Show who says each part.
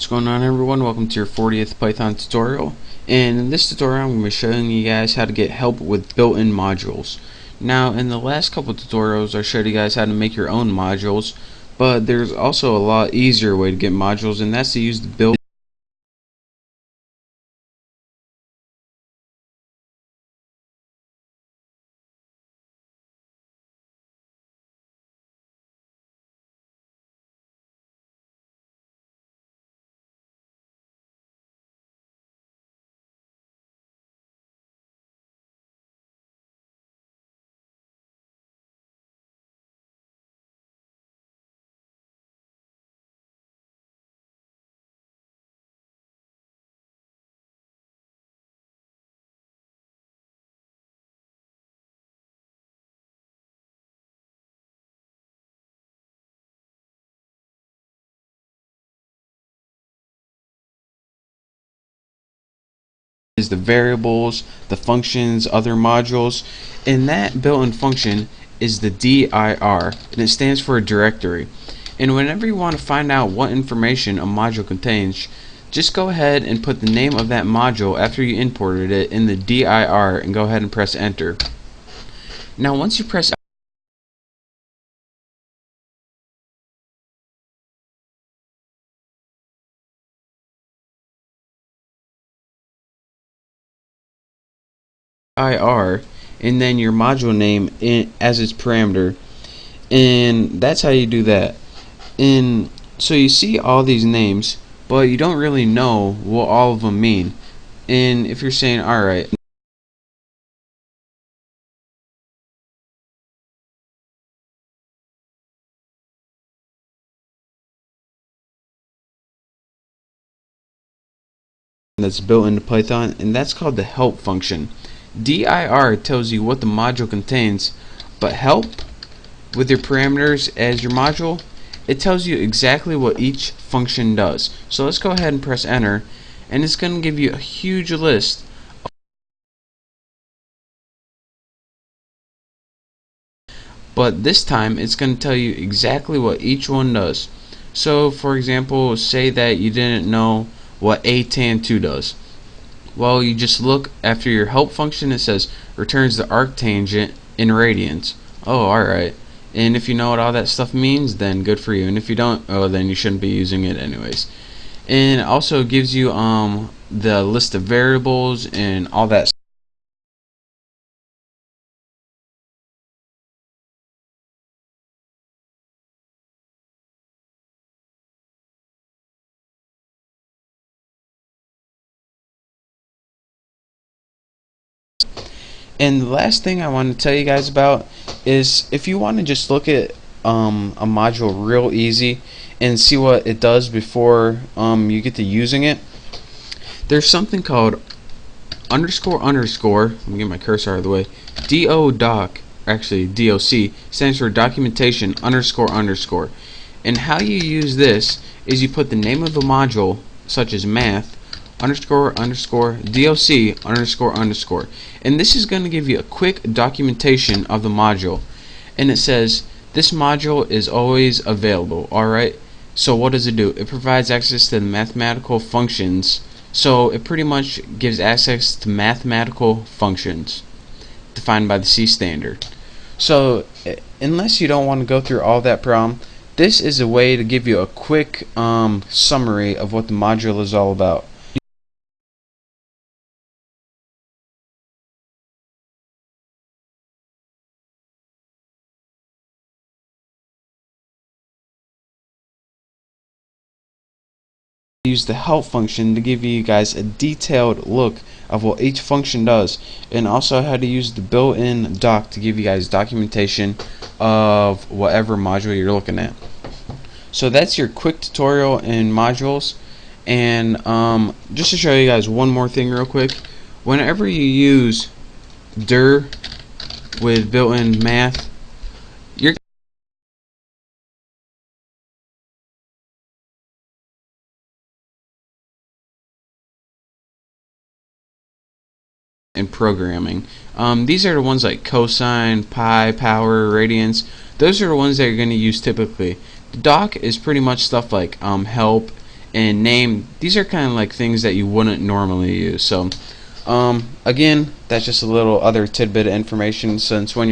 Speaker 1: What's going on, everyone? Welcome to your 40th Python tutorial. And in this tutorial I'm going to be showing you guys how to get help with built-in modules. Now in the last couple tutorials I showed you guys how to make your own modules, but there's also a lot easier way to get modules, and that's to use the built is the variables, the functions, other modules, and that built-in function is the dir, and it stands for a directory. And whenever you want to find out what information a module contains, just go ahead and put the name of that module after you imported it in the dir and go ahead and press enter. Now once you press dir and then your module name as its parameter, and that's how you do that. And so you see all these names, but you don't really know what all of them mean. And if you're saying, alright, that's built into Python, and that's called the help function. dir tells you what the module contains, but help, with your parameters as your module, it tells you exactly what each function does. So let's go ahead and press enter, and it's going to give you a huge list. But this time it's going to tell you exactly what each one does. So for example, say that you didn't know what atan2 does. Well, you just look after your help function, it says returns the arctangent in radians. Oh, alright. And if you know what all that stuff means, then good for you. And if you don't, oh, then you shouldn't be using it anyways. And it also gives you the list of variables and all that stuff. And the last thing I want to tell you guys about is if you want to just look at a module real easy and see what it does before you get to using it, there's something called underscore underscore, let me get my cursor out of the way, doc, actually doc, stands for documentation underscore underscore. And how you use this is you put the name of the module, such as math, underscore underscore doc underscore underscore, and this is going to give you a quick documentation of the module. And it says this module is always available. Alright, so what does it do? It provides access to the mathematical functions. So it pretty much gives access to mathematical functions defined by the C standard. So unless you don't want to go through all that problem, this is a way to give you a quick summary of what the module is all about. Use the help function to give you guys a detailed look of what each function does, and also how to use the built-in doc to give you guys documentation of whatever module you're looking at. So that's your quick tutorial in modules. And just to show you guys one more thing real quick, whenever you use dir with built-in math, you're in programming. These are the ones like cosine, pi, power, radians. Those are the ones that you're going to use typically. The doc is pretty much stuff like help and name. These are kind of like things that you wouldn't normally use. So again, that's just a little other tidbit of information, since when